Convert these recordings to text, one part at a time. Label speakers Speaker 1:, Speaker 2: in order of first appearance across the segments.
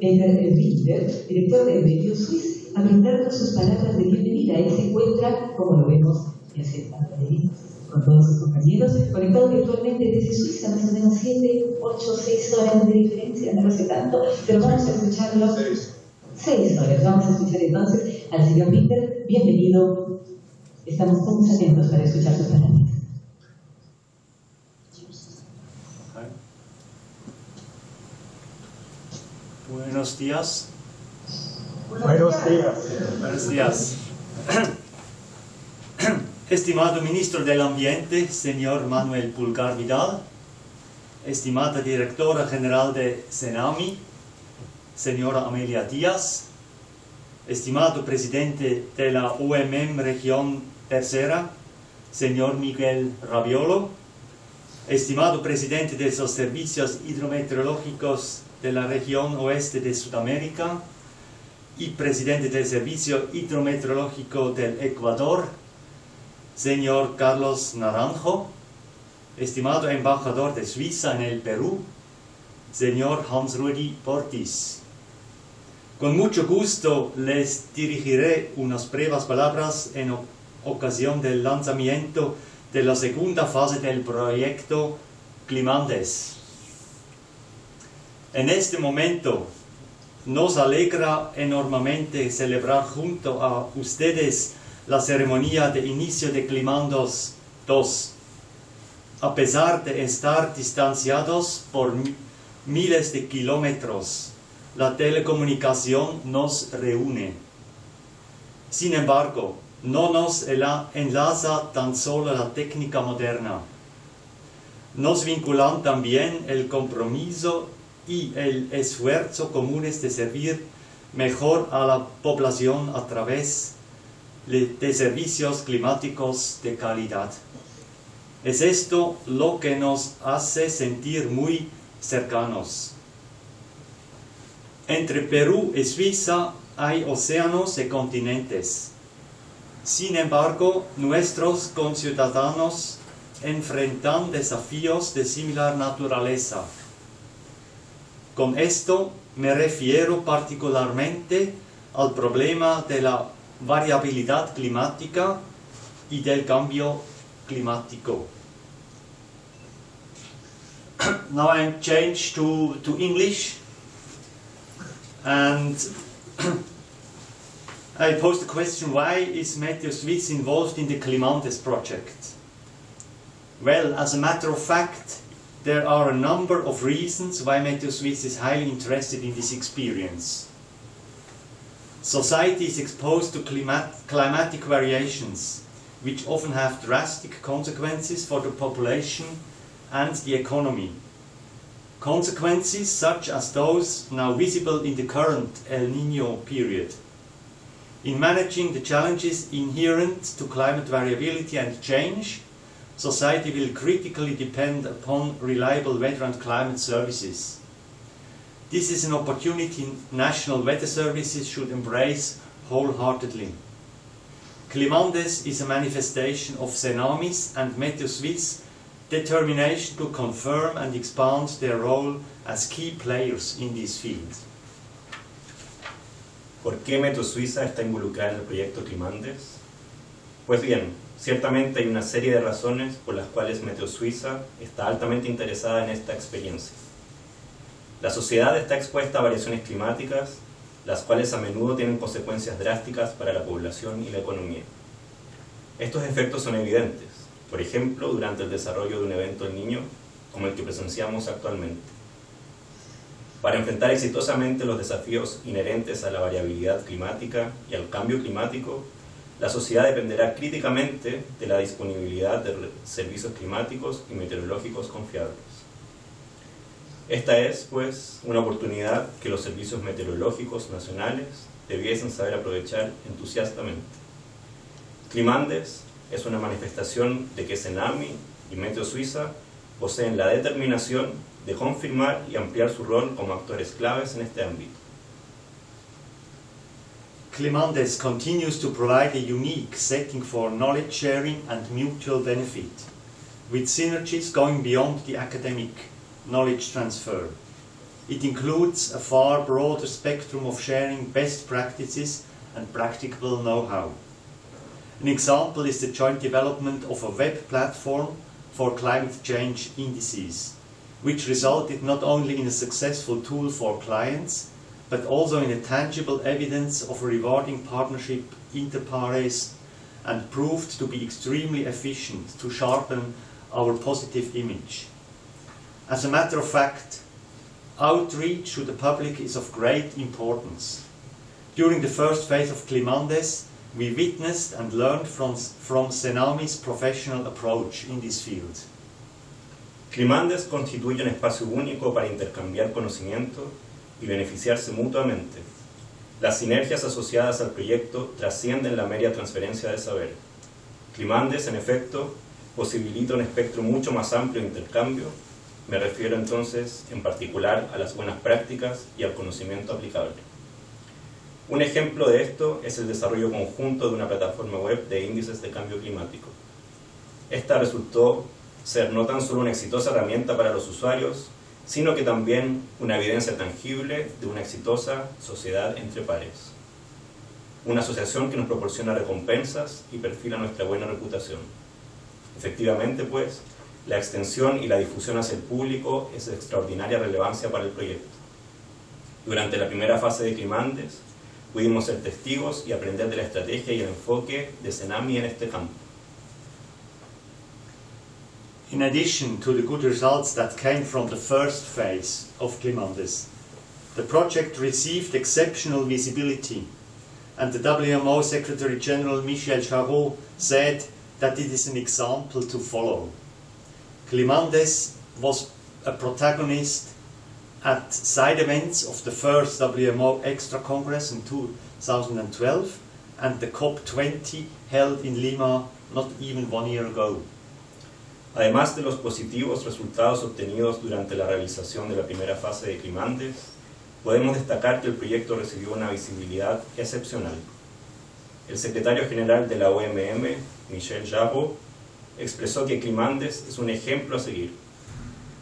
Speaker 1: Peter Winkler, director de MeteoSwiss, a brindarnos sus palabras de bienvenida. Él se encuentra, como lo vemos, y hace parte de él, con todos sus compañeros, conectado virtualmente desde Suiza, más o menos 7, 8, 6 horas de diferencia, no lo sé tanto, pero vamos a escucharlo. 6 horas, vamos a escuchar entonces al señor Winkler. Bienvenido, estamos todos atentos para escuchar sus palabras.
Speaker 2: Buenos días.
Speaker 3: Buenos días.
Speaker 2: Buenos días. Estimado Ministro del Ambiente, señor Manuel Pulgar Vidal, estimada Directora General de SENAMHI, señora Amelia Díaz, estimado Presidente de la Región Tercera, señor Miguel Raviolo, estimado Presidente de los Servicios Hidrometeorológicos de la región oeste de Sudamérica y Presidente del Servicio Hidrometeorológico del Ecuador, señor Carlos Naranjo, estimado Embajador de Suiza en el Perú, señor Hans-Rudi Portis. Con mucho gusto les dirigiré unas breves palabras en ocasión del lanzamiento de la segunda fase del proyecto CLIMANDES. En este momento nos alegra enormemente celebrar junto a ustedes la ceremonia de inicio de CLIMANDES 2. A pesar de estar distanciados por miles de kilómetros, la telecomunicación nos reúne. Sin embargo, no nos enlaza tan solo la técnica moderna. Nos vinculan también el compromiso y el esfuerzo comunes de servir mejor a la población a través de servicios climáticos de calidad. Es esto lo que nos hace sentir muy cercanos. Entre Perú y Suiza hay océanos y continentes. Sin embargo, nuestros conciudadanos enfrentan desafíos de similar naturaleza. Con esto me refiero particularmente al problema de la variabilidad climática y del cambio climático. Now I'm changed to English, and I pose the question, why is MeteoSwiss involved in the CLIMANDES project? Well, as a matter of fact, there are a number of reasons why MeteoSwiss is highly interested in this experience. Society is exposed to climatic variations, which often have drastic consequences for the population and the economy. Consequences such as those now visible in the current El Niño period. In managing the challenges inherent to climate variability and change, society will critically depend upon reliable weather and climate services. This is an opportunity national weather services should embrace wholeheartedly. CLIMANDES is a manifestation of SENAMHI's and MeteoSwiss' determination to confirm and expand their role as key players in this field.
Speaker 4: ¿Por qué MeteoSwiss está involucrada en el proyecto CLIMANDES? Pues bien, ciertamente hay una serie de razones por las cuales MeteoSwiss está altamente interesada en esta experiencia. La sociedad está expuesta a variaciones climáticas, las cuales a menudo tienen consecuencias drásticas para la población y la economía. Estos efectos son evidentes, por ejemplo, durante el desarrollo de un evento El Niño, como el que presenciamos actualmente. Para enfrentar exitosamente los desafíos inherentes a la variabilidad climática y al cambio climático, la sociedad dependerá críticamente de la disponibilidad de servicios climáticos y meteorológicos confiables. Esta es, pues, una oportunidad que los servicios meteorológicos nacionales debiesen saber aprovechar entusiastamente. CLIMANDES es una manifestación de que SENAMHI y MeteoSwiss poseen la determinación de confirmar y ampliar su rol como actores claves en este ámbito.
Speaker 2: CLIMANDES continues to provide a unique setting for knowledge sharing and mutual benefit, with synergies going beyond the academic knowledge transfer. It includes a far broader spectrum of sharing best practices and practicable know-how. An example is the joint development of a web platform for climate change indices, which resulted not only in a successful tool for clients, but also in a tangible evidence of a rewarding partnership inter pares, and proved to be extremely efficient to sharpen our positive image. As a matter of fact, outreach to the public is of great importance. During the first phase of CLIMANDES, we witnessed and learned from SENAMHI's professional approach in this field.
Speaker 4: CLIMANDES constituye un espacio único para intercambiar conocimiento y beneficiarse mutuamente. Las sinergias asociadas al proyecto trascienden la mera transferencia de saber. CLIMANDES, en efecto, posibilita un espectro mucho más amplio de intercambio. Me refiero entonces, en particular, a las buenas prácticas y al conocimiento aplicable. Un ejemplo de esto es el desarrollo conjunto de una plataforma web de índices de cambio climático. Esta resultó ser no tan solo una exitosa herramienta para los usuarios, sino que también una evidencia tangible de una exitosa sociedad entre pares. Una asociación que nos proporciona recompensas y perfila nuestra buena reputación. Efectivamente, pues, la extensión y la difusión hacia el público es de extraordinaria relevancia para el proyecto. Durante la primera fase de CLIMANDES, pudimos ser testigos y aprender de la estrategia y el enfoque de SENAMHI en este campo.
Speaker 2: In addition to the good results that came from the first phase of CLIMANDES, the project received exceptional visibility, and the WMO Secretary General Michel Jarraud said that it is an example to follow. CLIMANDES was a protagonist at side events of the first WMO Extra Congress in 2012 and the COP20 held in Lima not even 1 year ago.
Speaker 4: Además de los positivos resultados obtenidos durante la realización de la primera fase de CLIMANDES, podemos destacar que el proyecto recibió una visibilidad excepcional. El secretario general de la OMM, Michel Jarraud, expresó que CLIMANDES es un ejemplo a seguir.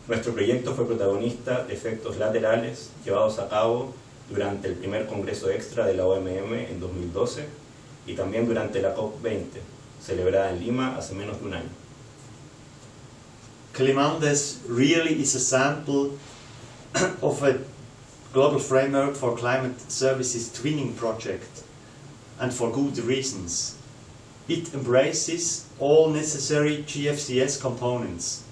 Speaker 4: Nuestro proyecto fue protagonista de efectos laterales llevados a cabo durante el primer Congreso Extra de la OMM en 2012 y también durante la COP20, celebrada en Lima hace menos de un año.
Speaker 2: CLIMANDES really is a sample of a global framework for climate services twinning project, and for good reasons. It embraces all necessary GFCS components.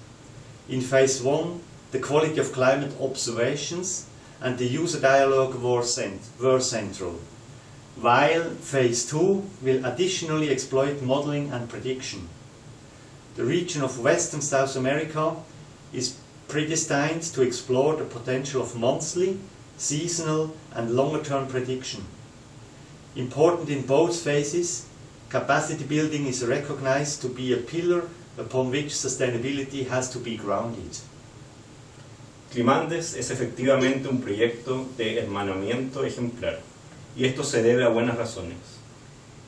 Speaker 2: In phase 1, the quality of climate observations and the user dialogue were central, while phase 2 will additionally exploit modeling and prediction. The region of West and South America is predestined to explore the potential of monthly, seasonal and longer-term prediction. Important in both phases, capacity building is recognized to be a pillar upon which sustainability has to be grounded.
Speaker 4: CLIMANDES es efectivamente un proyecto de hermanamiento ejemplar, y esto se debe a buenas razones.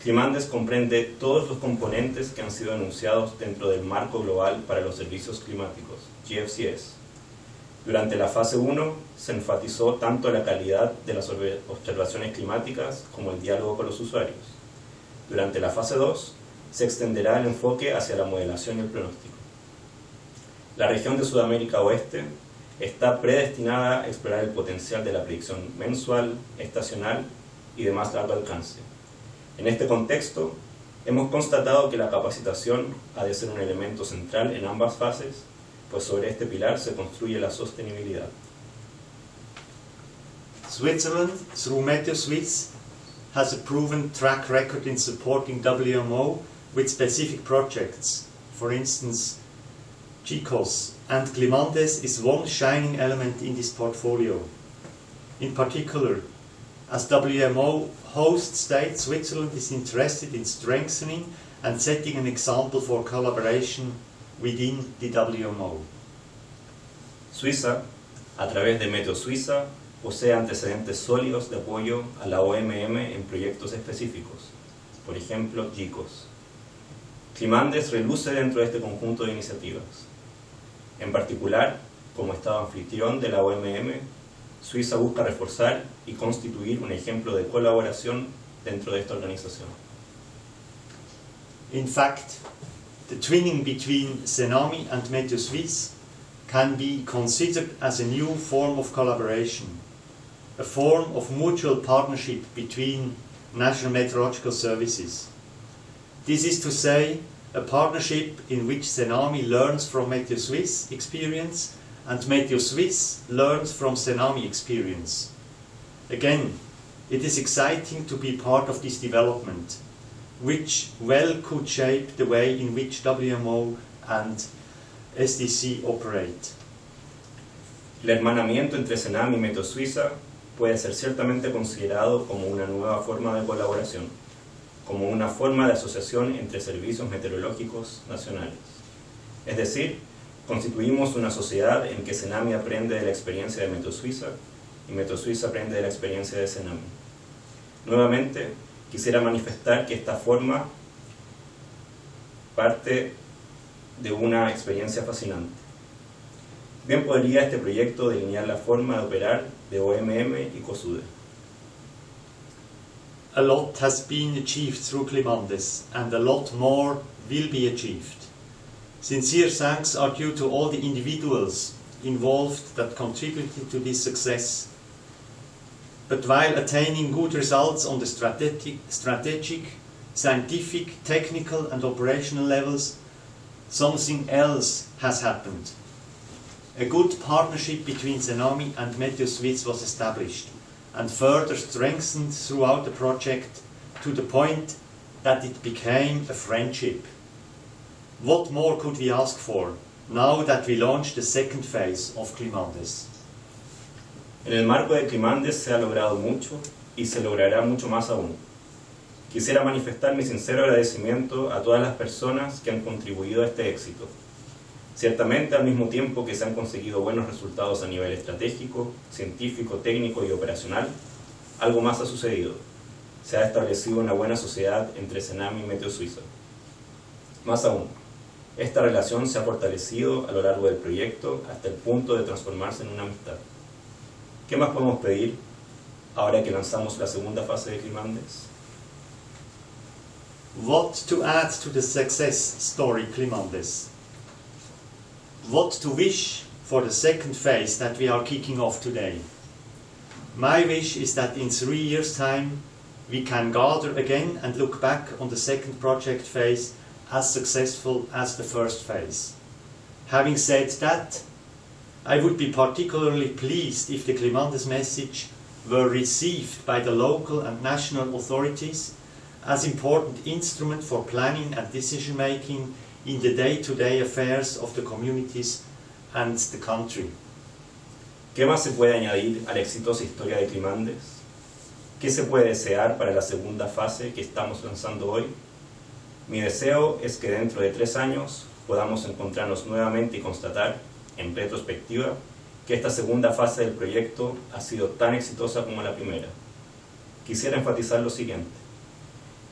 Speaker 4: CLIMANDES comprende todos los componentes que han sido enunciados dentro del marco global para los servicios climáticos, GFCS. Durante la fase 1 se enfatizó tanto la calidad de las observaciones climáticas como el diálogo con los usuarios. Durante la fase 2 se extenderá el enfoque hacia la modelación y el pronóstico. La región de Sudamérica Oeste está predestinada a explorar el potencial de la predicción mensual, estacional y de más largo alcance. En este contexto, hemos constatado que la capacitación ha de ser un elemento central en ambas fases, pues sobre este pilar se construye la sostenibilidad.
Speaker 2: Switzerland, through MeteoSwiss, has a proven track record in supporting WMO with specific projects, for instance GCOS, and CLIMANDES is one shining element in this portfolio. In particular, as WMO host state, Switzerland is interested in strengthening and setting an example for collaboration within the WMO.
Speaker 4: Suiza, a través de MeteoSwiss, posee antecedentes sólidos de apoyo a la OMM en proyectos específicos, por ejemplo GCOS. CLIMANDES reluce dentro de este conjunto de iniciativas. En particular, como Estado anfitrión de la OMM, Suiza busca reforzar y constituir un ejemplo de colaboración dentro de esta organización.
Speaker 2: In fact, the twinning between SENAMHI and MeteoSwiss can be considered as a new form of collaboration, a form of mutual partnership between national meteorological services. This is to say, a partnership in which SENAMHI learns from MeteoSwiss experience and MeteoSwiss learns from SENAMHI experience. Again, it is exciting to be part of this development, which well could shape the way in which WMO and SDC operate.
Speaker 4: El hermanamiento entre SENAMHI y MeteoSwiss puede ser ciertamente considerado como una nueva forma de colaboración, como una forma de asociación entre servicios meteorológicos nacionales. Es decir, constituimos una sociedad en que SENAMHI aprende de la experiencia de MeteoSwiss y MeteoSwiss aprende de la experiencia de SENAMHI. Nuevamente, quisiera manifestar que esta forma parte de una experiencia fascinante. Bien podría este proyecto delinear la forma de operar de OMM y COSUDE.
Speaker 2: A lot has been achieved through CLIMANDES, and a lot more will be achieved. Sincere thanks are due to all the individuals involved that contributed to this success. But while attaining good results on the strategic, scientific, technical and operational levels, something else has happened. A good partnership between SENAMHI and MeteoSwiss was established and further strengthened throughout the project to the point that it became a friendship. What more could we ask for now that we launched the second phase of CLIMANDES?
Speaker 4: En el marco de CLIMANDES se ha logrado mucho y se logrará mucho más aún. Quisiera manifestar mi sincero agradecimiento a todas las personas que han contribuido a este éxito. Ciertamente, al mismo tiempo que se han conseguido buenos resultados a nivel estratégico, científico, técnico y operacional, algo más ha sucedido. Se ha establecido una buena sociedad entre SENAMHI y MeteoSwiss. Más aún, esta relación se ha fortalecido a lo largo del proyecto hasta el punto de transformarse en una amistad. ¿Qué más podemos pedir ahora que lanzamos la segunda fase de CLIMANDES?
Speaker 2: What to add to the success story CLIMANDES? What to wish for the second phase that we are kicking off today? My wish is that in 3 years' time we can gather again and look back on the second project phase as successful as the first phase. Having said that, I would be particularly pleased if the CLIMANDES message were received by the local and national authorities as important instrument for planning and decision making in the day-to-day affairs of the communities and the country.
Speaker 4: ¿Qué más se puede añadir a la exitosa historia de CLIMANDES? ¿Qué se puede desear para la segunda fase que estamos lanzando hoy? Mi deseo es que dentro de 3 años podamos encontrarnos nuevamente y constatar, en retrospectiva, que esta segunda fase del proyecto ha sido tan exitosa como la primera. Quisiera enfatizar lo siguiente.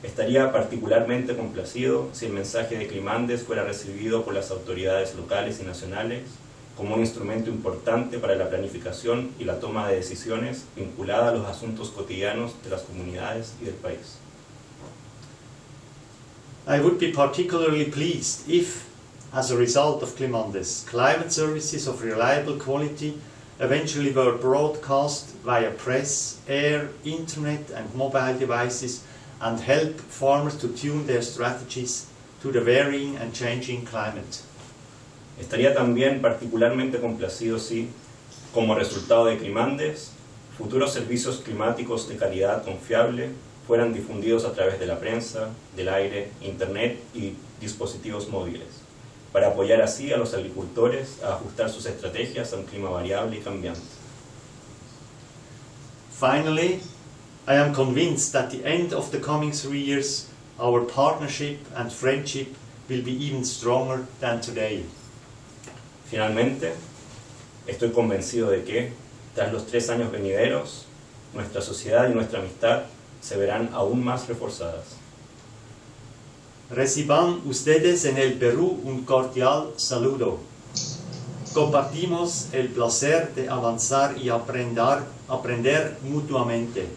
Speaker 4: Estaría particularmente complacido si el mensaje de CLIMANDES fuera recibido por las autoridades locales y nacionales como un instrumento importante para la planificación y la toma de decisiones vinculada a los asuntos cotidianos de las comunidades y del país.
Speaker 2: I would be particularly pleased if, as a result of CLIMANDES, climate services of reliable quality eventually were broadcast via press, air, internet and mobile devices and help farmers to tune their strategies to the varying and changing climate.
Speaker 4: Estaría también particularmente complacido si, como resultado de CLIMANDES, futuros servicios climáticos de calidad confiable fueran difundidos a través de la prensa, del aire, internet y dispositivos móviles, para apoyar así a los agricultores a ajustar sus estrategias a un clima variable y cambiante.
Speaker 2: Finally, I am convinced that at the end of the coming 3 years, our partnership and friendship will be even stronger than today.
Speaker 4: Finalmente, estoy convencido de que, tras los 3 años venideros, nuestra sociedad y nuestra amistad se verán aún más reforzadas.
Speaker 2: Reciban ustedes en el Perú un cordial saludo. Compartimos el placer de avanzar y aprender mutuamente.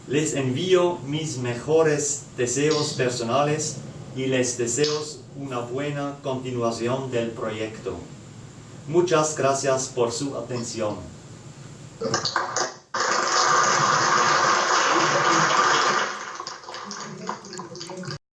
Speaker 2: Les envío mis mejores deseos personales y les deseo una buena continuación del proyecto. Muchas gracias por su atención.